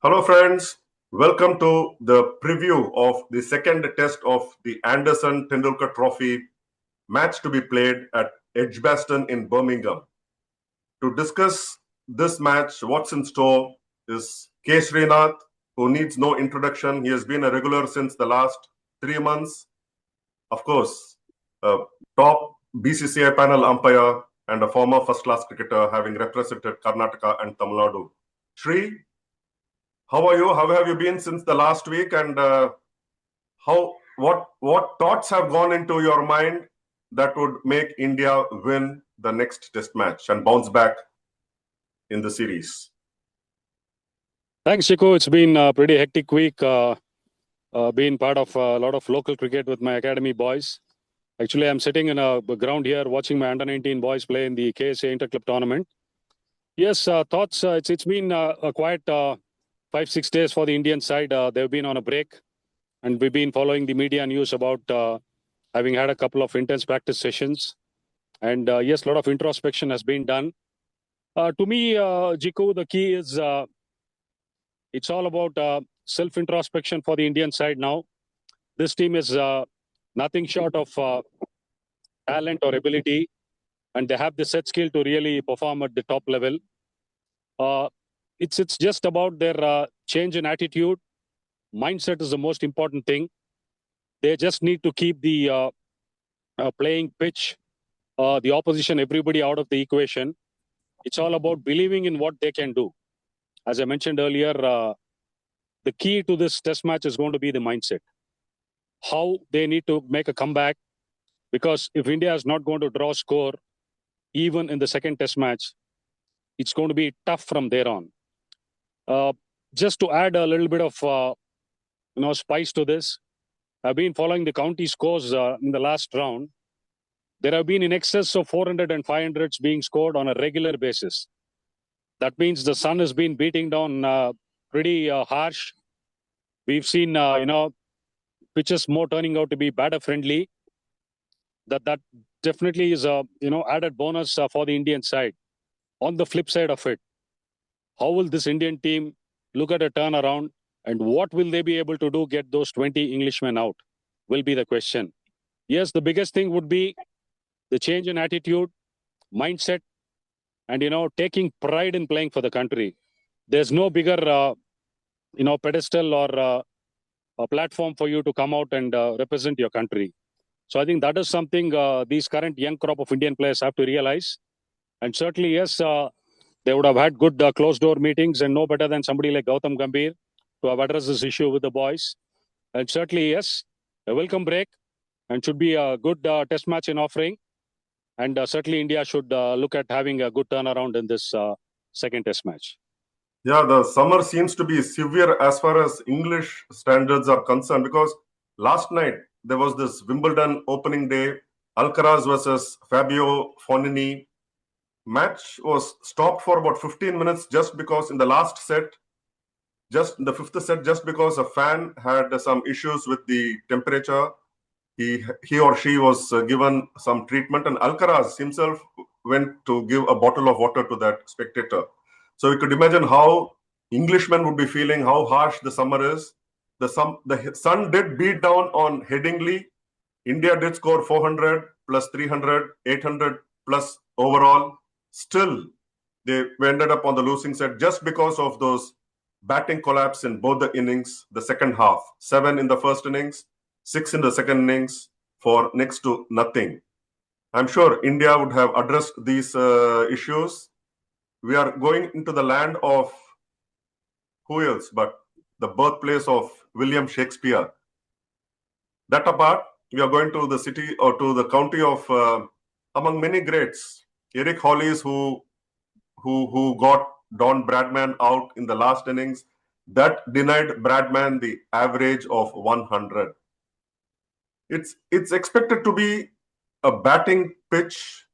Hello, friends. Welcome to the preview of the second test of the Anderson-Tendulkar Trophy match to be played at Edgbaston in Birmingham. To discuss this match, what's in store is Srinath, who needs no introduction. He has been a regular since the last 3 months. Of course, a top BCCI panel umpire and a former first-class cricketer having represented Karnataka and Tamil Nadu. Sri, how are you? How have you been since the last week? And what thoughts have gone into your mind that would make India win the next test match and bounce back in the series? Thanks, Chico. It's been a pretty hectic week. Being part of a lot of local cricket with my academy boys. Actually, I'm sitting in a ground here watching my under-19 boys play in the KSA Interclub tournament. Yes, thoughts. It's been a quiet 5-6 days for the Indian side. They've been on a break, and we've been following the media news about having had a couple of intense practice sessions. And yes, a lot of introspection has been done. To me, Jiku, the key is it's all about self-introspection for the Indian side now. This team is nothing short of talent or ability, and they have the set skill to really perform at the top level. It's just about their change in attitude. Mindset is the most important thing. They just need to keep the playing pitch, the opposition, everybody out of the equation. It's all about believing in what they can do. As I mentioned earlier, the key to this test match is going to be the mindset. How they need to make a comeback, because if India is not going to draw score, even in the second test match, it's going to be tough from there on. Just to add a little bit of spice to this, I've been following the county scores in the last round. There have been in excess of 400 and 500s being scored on a regular basis. That means the sun has been beating down pretty harsh. We've seen, pitches more turning out to be batter friendly. That definitely is a added bonus for the Indian side. On the flip side of it, how will this Indian team look at a turnaround, and what will they be able to do? Get those 20 Englishmen out will be the question. Yes, the biggest thing would be the change in attitude, mindset, and taking pride in playing for the country. There's no bigger pedestal or a platform for you to come out and represent your country. So I think that is something these current young crop of Indian players have to realize. And certainly, yes, they would have had good closed-door meetings, and no better than somebody like Gautam Gambhir to have addressed this issue with the boys. And certainly, yes, a welcome break, and should be a good test match in offering. And certainly, India should look at having a good turnaround in this second test match. Yeah, the summer seems to be severe as far as English standards are concerned, because last night there was this Wimbledon opening day, Alcaraz versus Fabio Fognini. Match was stopped for about 15 minutes just because in the last set, just in the fifth set, just because a fan had some issues with the temperature. He or she was given some treatment, and Alcaraz himself went to give a bottle of water to that spectator. So you could imagine how Englishmen would be feeling, how harsh the summer is. The sun did beat down on Headingley. India did score 400 plus 300, 800 plus overall. Still, they ended up on the losing side just because of those batting collapse in both the innings, the second half. 7 in the first innings, 6 in the second innings for next to nothing. I'm sure India would have addressed these issues. We are going into the land of who else but the birthplace of William Shakespeare. That apart, we are going to the city or to the county of, among many greats, Eric Hollis, who got Don Bradman out in the last innings. That denied Bradman the average of 100. It's expected to be a batting pitch.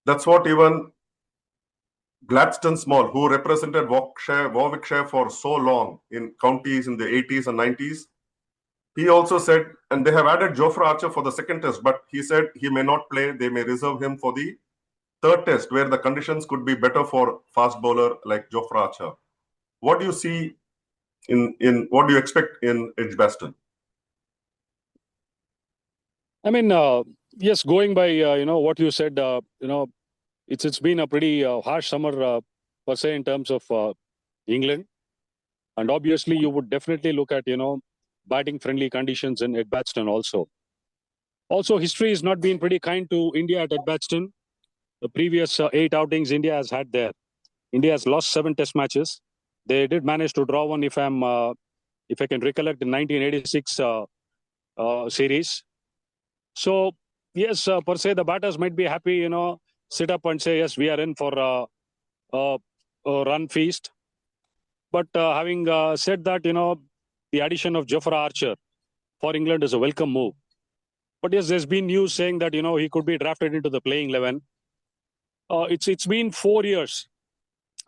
That's what even Gladstone Small, who represented Warwickshire for so long in counties in the 80s and 90s, he also said, and they have added Jofra Archer for the second test, but he said he may not play. They may reserve him for the third test, where the conditions could be better for fast bowler like Jofra Archer. what do you see in what do you expect in Edgbaston? I mean, yes, going by what you said, it's been a pretty harsh summer per se in terms of England, and obviously you would definitely look at batting friendly conditions in Edgbaston also. Also, history has not been pretty kind to India at Edgbaston. The previous 8 outings India has had there, India has lost 7 Test matches. They did manage to draw one, if I can recollect, in 1986 series. So yes, per se, the batters might be happy, sit up and say, yes, we are in for a run feast. But having said that, the addition of Jofra Archer for England is a welcome move. But yes, there's been news saying that, he could be drafted into the playing 11. It's been 4 years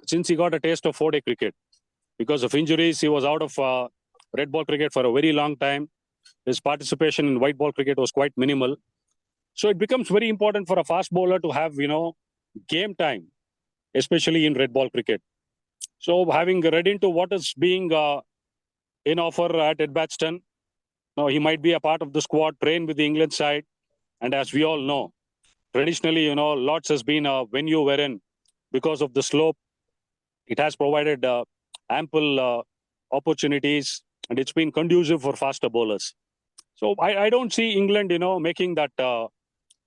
since he got a taste of 4-day cricket. Because of injuries, he was out of red ball cricket for a very long time. His participation in white ball cricket was quite minimal. So it becomes very important for a fast bowler to have, game time, especially in red ball cricket. So having read into what is being in offer at Edgbaston, now he might be a part of the squad, train with the England side. And as we all know, traditionally, Lords has been a venue wherein, because of the slope, it has provided ample opportunities, and it's been conducive for faster bowlers. So I don't see England, making that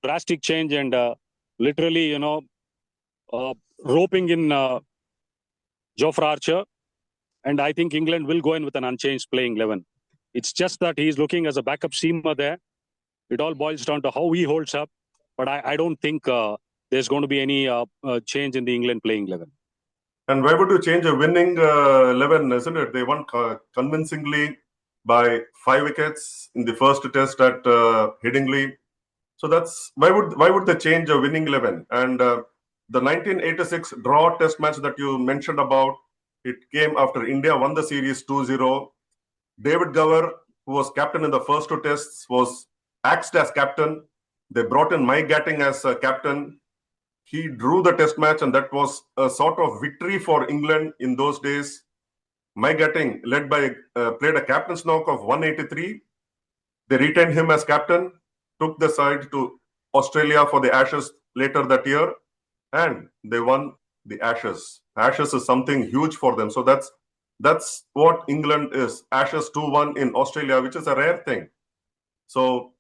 drastic change and literally, roping in Jofra Archer. And I think England will go in with an unchanged playing 11. It's just that he's looking as a backup seamer there. It all boils down to how he holds up. But I don't think there's going to be any change in the England playing 11. And why would you change a winning 11, isn't it? They won convincingly by 5 wickets in the first test at Headingley. So that's why would they change a winning 11? And the 1986 draw test match that you mentioned about, it came after India won the series 2-0. David Gower, who was captain in the first 2 tests, was axed as captain. They brought in Mike Gatting as captain. He drew the test match, and that was a sort of victory for England in those days. Mike Gatting played a captain's knock of 183. They retained him as captain, took the side to Australia for the Ashes later that year, and they won the Ashes. Ashes is something huge for them. So that's what England is. Ashes 2-1 in Australia, which is a rare thing. So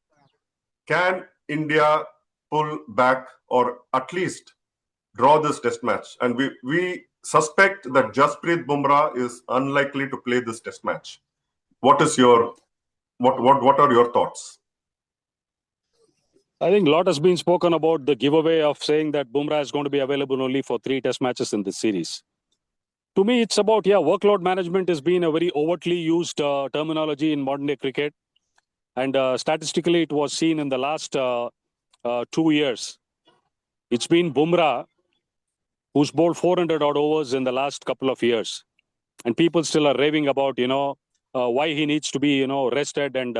can India pull back or at least draw this test match? And we suspect that Jasprit Bumrah is unlikely to play this test match. What are your thoughts? I think a lot has been spoken about the giveaway of saying that Bumrah is going to be available only for 3 test matches in this series. To me, it's about, workload management has been a very overtly used terminology in modern day cricket. And statistically, it was seen in the last 2 years. It's been Bumrah who's bowled 400 odd overs in the last couple of years. And people still are raving about, why he needs to be, rested and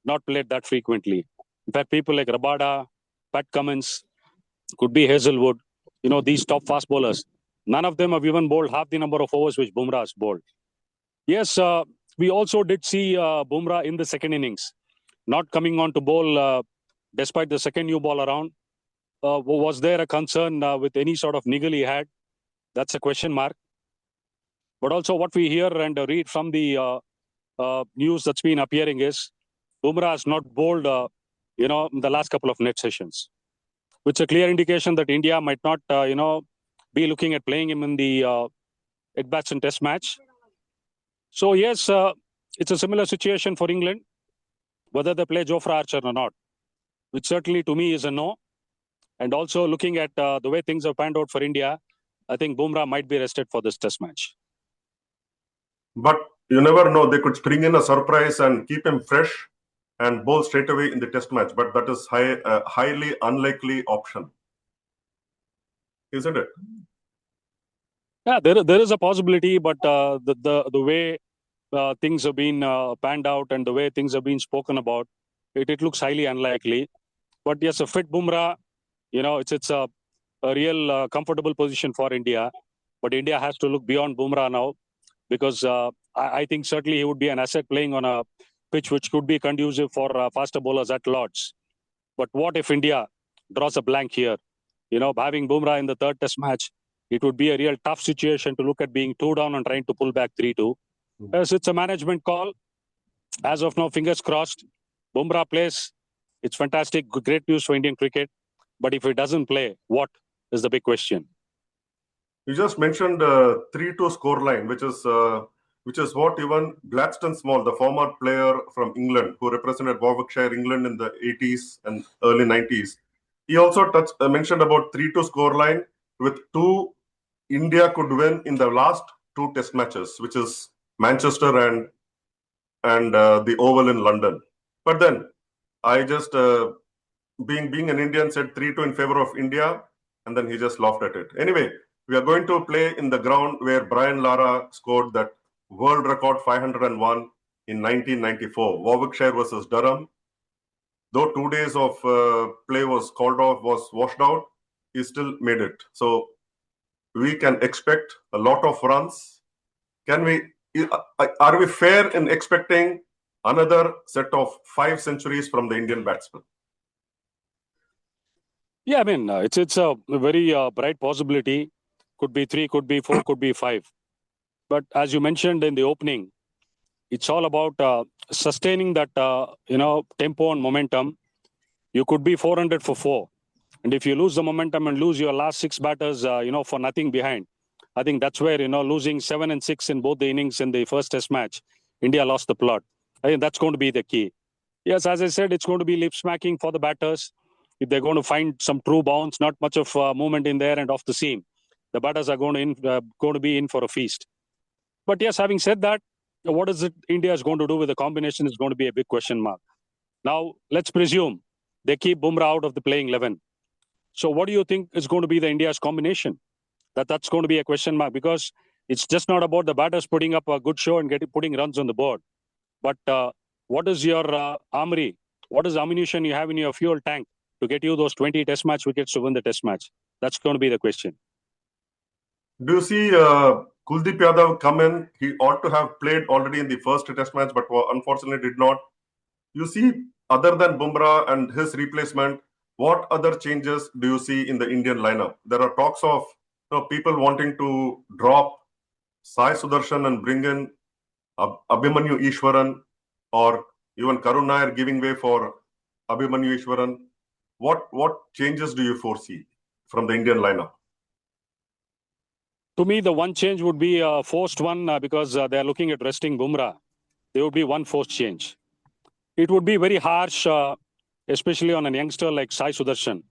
not played that frequently. In fact, people like Rabada, Pat Cummins, could be Hazelwood, these top fast bowlers, none of them have even bowled half the number of overs which Bumrah has bowled. Yes, we also did see Bumrah in the second innings, not coming on to bowl despite the second new ball around. Was there a concern with any sort of niggle he had? That's a question mark. But also what we hear and read from the news that's been appearing is Bumrah has not bowled, in the last couple of net sessions, which is a clear indication that India might not, be looking at playing him in the Edgbaston Test match. So yes, it's a similar situation for England, whether they play Jofra Archer or not, which certainly to me is a no. And also looking at the way things have panned out for India, I think Bumrah might be rested for this Test match. But you never know. They could spring in a surprise and keep him fresh and bowl straight away in the Test match. But that is highly unlikely option, isn't it? Yeah, there is a possibility, but the way things have been panned out and the way things have been spoken about, it looks highly unlikely. But yes, a fit Bumrah, it's a real comfortable position for India. But India has to look beyond Bumrah now. because I think certainly he would be an asset playing on a pitch which could be conducive for faster bowlers at Lords. But what if India draws a blank here? Having Bumrah in the third test match, it would be a real tough situation to look at being 2 down and trying to pull back 3-2. As it's a management call. As of now, fingers crossed. Bumrah plays. It's fantastic. Great news for Indian cricket. But if he doesn't play, what is the big question? You just mentioned 3-2 scoreline, which is what even Gladstone Small, the former player from England who represented Warwickshire, England in the 80s and early 90s, he also mentioned about 3-2 scoreline with India could win in the last 2 test matches, which is Manchester and the Oval in London. But then I just, being an Indian, said 3-2 in favor of India, and then he just laughed at it. Anyway, we are going to play in the ground where Brian Lara scored that world record 501 in 1994, Warwickshire versus Durham. Though 2 days of play was washed out, he still made it. So we can expect a lot of runs. Are we fair in expecting another set of 5 centuries from the Indian batsman? Yeah, I mean, it's a very bright possibility. Could be 3, could be 4, could be 5. But as you mentioned in the opening, it's all about sustaining that, tempo and momentum. You could be 400 for 4. And if you lose the momentum and lose your last 6 batters, for nothing behind, I think that's where, losing 7 and 6 in both the innings in the first test match, India lost the plot. I think that's going to be the key. Yes, as I said, it's going to be lip smacking for the batters. If they're going to find some true bounce, not much of movement in there and off the seam, the batters are going to be in for a feast. But yes, having said that, what is it India is going to do with the combination is going to be a big question mark. Now, let's presume they keep Bumrah out of the playing 11. So what do you think is going to be the India's combination? That's going to be a question mark, because it's just not about the batters putting up a good show and putting runs on the board. But what is your armory? What is the ammunition you have in your fuel tank to get you those 20 test match wickets to win the test match? That's going to be the question. Do you see Kuldeep Yadav come in? He ought to have played already in the first test match, but unfortunately did not. You see, other than Bumrah and his replacement, what other changes do you see in the Indian lineup? There are talks of people wanting to drop Sai Sudarshan and bring in Abhimanyu Ishwaran, or even Karun Nair giving way for Abhimanyu Ishwaran. What changes do you foresee from the Indian lineup? To me, the one change would be a forced one because they are looking at resting Bumrah. There would be one forced change. It would be very harsh, especially on a youngster like Sai Sudarshan.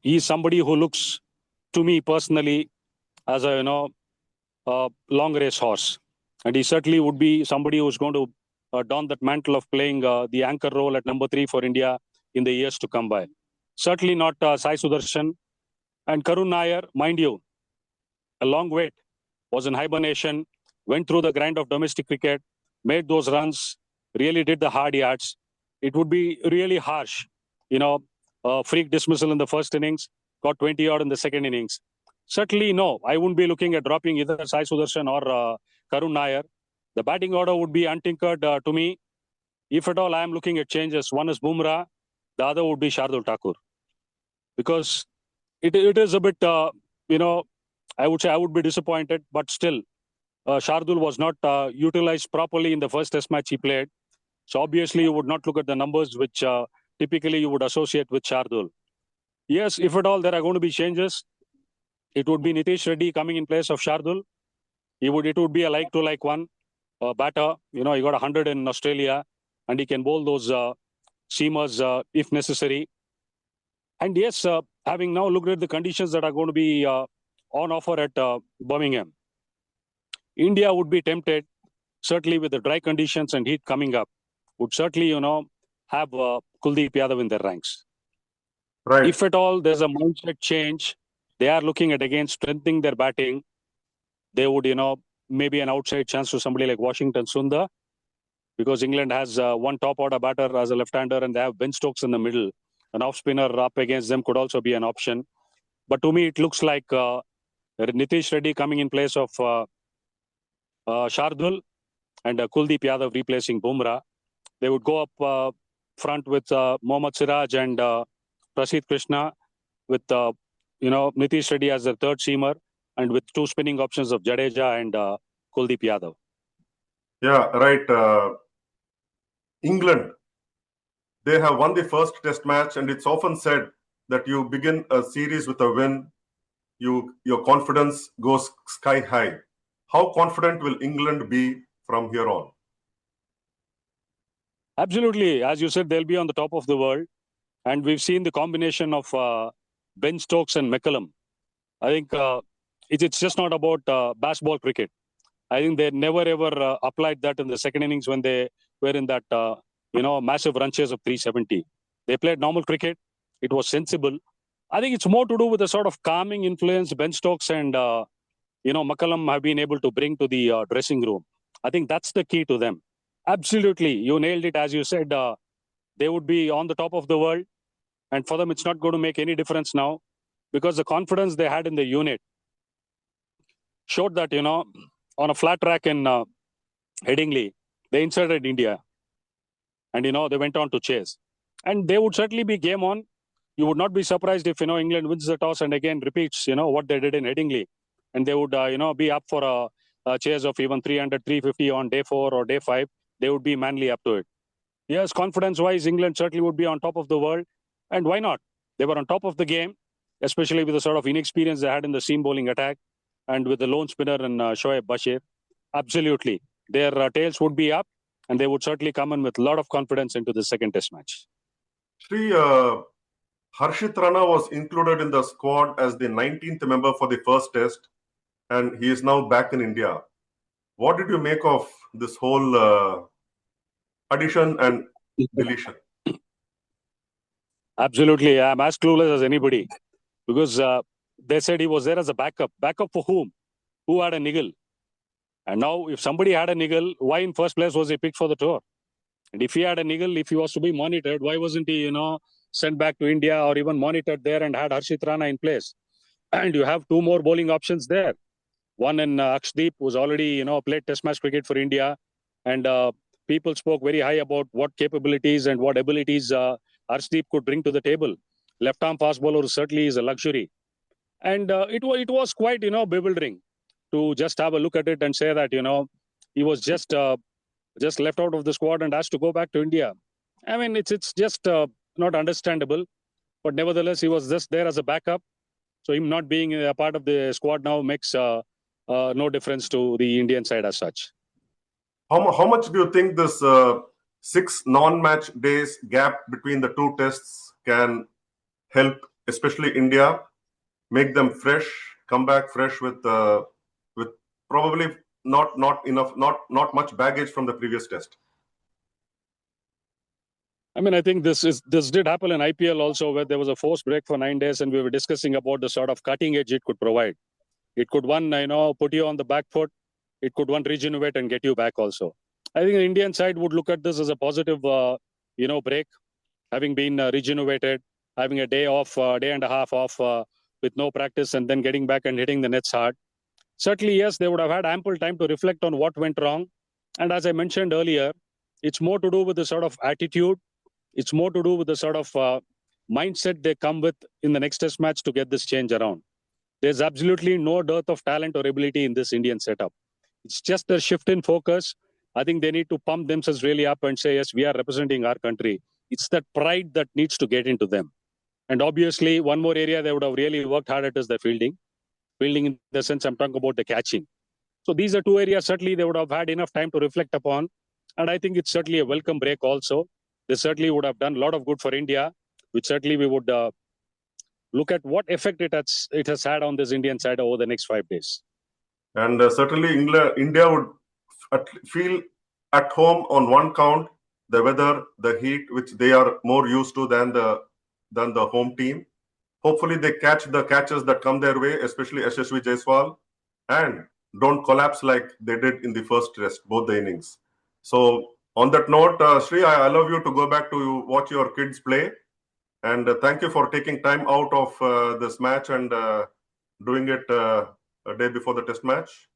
He's somebody who looks, to me personally, as a long race horse, and he certainly would be somebody who's going to don that mantle of playing the anchor role at number 3 for India in the years to come by. Certainly not Sai Sudarshan. And Karun Nair, mind you, a long wait, was in hibernation, went through the grind of domestic cricket, made those runs, really did the hard yards. It would be really harsh, freak dismissal in the first innings, got 20 odd in the second innings. Certainly, no, I wouldn't be looking at dropping either Sai Sudarshan or Karun Nair. The batting order would be untinkered to me. If at all I am looking at changes, one is Bumrah, the other would be Shardul Thakur. Because it is a bit, I would say I would be disappointed, but still, Shardul was not utilized properly in the first test match he played. So obviously, you would not look at the numbers which typically you would associate with Shardul. Yes, if at all there are going to be changes, it would be Nitish Reddy coming in place of Shardul. It would be a like-to-like one. Batter, he got 100 in Australia, and he can bowl those seamers if necessary. And yes, having now looked at the conditions that are going to be on offer at Birmingham, India would be tempted, certainly with the dry conditions and heat coming up, would certainly, have Kuldeep Yadav in their ranks. Right. If at all there's a mindset change, they are looking at again strengthening their batting. They would, maybe an outside chance to somebody like Washington Sundar, because England has one top order batter as a left-hander and they have Ben Stokes in the middle. An off-spinner up against them could also be an option. But to me, it looks like Nitish Reddy coming in place of Shardul and Kuldeep Yadav replacing Bumrah. They would go up front with Mohammad Siraj and Prasidh Krishna with Nitish Reddy as their third seamer and with two spinning options of Jadeja and Kuldeep Yadav. Yeah, right. England, they have won the first test match, and it's often said that you begin a series with a win, your confidence goes sky high. How confident will England be from here on? Absolutely. As you said, they'll be on the top of the world. And we've seen the combination of Ben Stokes and McCullum. I think it's just not about baseball cricket. I think they never ever applied that in the second innings when they were in that massive run chase of 370. They played normal cricket. It was sensible. I think it's more to do with the sort of calming influence Ben Stokes and McCullum have been able to bring to the dressing room. I think that's the key to them. Absolutely, you nailed it. As you said, they would be on the top of the world, and for them, it's not going to make any difference now because the confidence they had in the unit showed that on a flat track in Headingley, they inserted India, and they went on to chase, and they would certainly be game on. You would not be surprised if England wins the toss and again repeats what they did in Headingley, and they would be up for a chase of even 300, 350 on day 4 or day 5. They would be manly up to it. Yes, confidence-wise, England certainly would be on top of the world, and why not? They were on top of the game, especially with the sort of inexperience they had in the seam bowling attack, and with the lone spinner and Shoaib Bashir. Absolutely, their tails would be up, and they would certainly come in with a lot of confidence into the second test match. Sri, Harshit Rana was included in the squad as the 19th member for the first test, and he is now back in India. What did you make of this whole addition and deletion? Absolutely, I'm as clueless as anybody because they said he was there as a backup. Backup for whom? Who had a niggle? And now, if somebody had a niggle, why in first place was he picked for the tour? And if he had a niggle, if he was to be monitored, why wasn't he, sent back to India or even monitored there and had Harshit Rana in place? And you have two more bowling options there. One in Akshdeep, who's already, played test match cricket for India. And people spoke very high about what capabilities and what abilities Arshdeep could bring to the table. Left-arm fast bowler certainly is a luxury. And it was quite, bewildering to just have a look at it and say that, he was just left out of the squad and asked to go back to India. I mean, it's just not understandable. But nevertheless, he was just there as a backup. So him not being a part of the squad now makes no difference to the Indian side as such. How much do you think this 6 non-match days gap between the two tests can help, especially India, make them fresh, come back fresh with probably not much baggage from the previous test? I mean, I think this did happen in IPL also, where there was a forced break for 9 days, and we were discussing about the sort of cutting edge it could provide. It could put you on the back foot. It could regenerate and get you back also. I think the Indian side would look at this as a positive, break, having been regenerated, having a day off, day and a half off with no practice, and then getting back and hitting the nets hard. Certainly, yes, they would have had ample time to reflect on what went wrong. And as I mentioned earlier, it's more to do with the sort of attitude. It's more to do with the sort of mindset they come with in the next test match to get this change around. There's absolutely no dearth of talent or ability in this Indian setup. It's just a shift in focus. I think they need to pump themselves really up and say, yes, we are representing our country. It's that pride that needs to get into them. And obviously, one more area they would have really worked hard at is the fielding. Fielding in the sense I'm talking about the catching. So these are two areas certainly they would have had enough time to reflect upon. And I think it's certainly a welcome break also. They certainly would have done a lot of good for India, which certainly we would look at what effect it has had on this Indian side over the next 5 days. And certainly India would feel at home on one count, the weather, the heat, which they are more used to than the home team. Hopefully they catch the catches that come their way, especially Yashasvi Jaiswal, and don't collapse like they did in the first test, both the innings. So on that note, Sri, I love you to go back to watch your kids play. And thank you for taking time out of this match and doing it a day before the test match.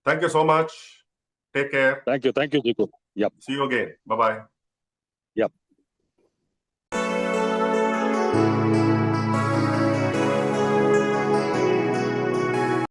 Thank you so much. Take care. Thank you, Jiku. Yep. See you again. Bye-bye.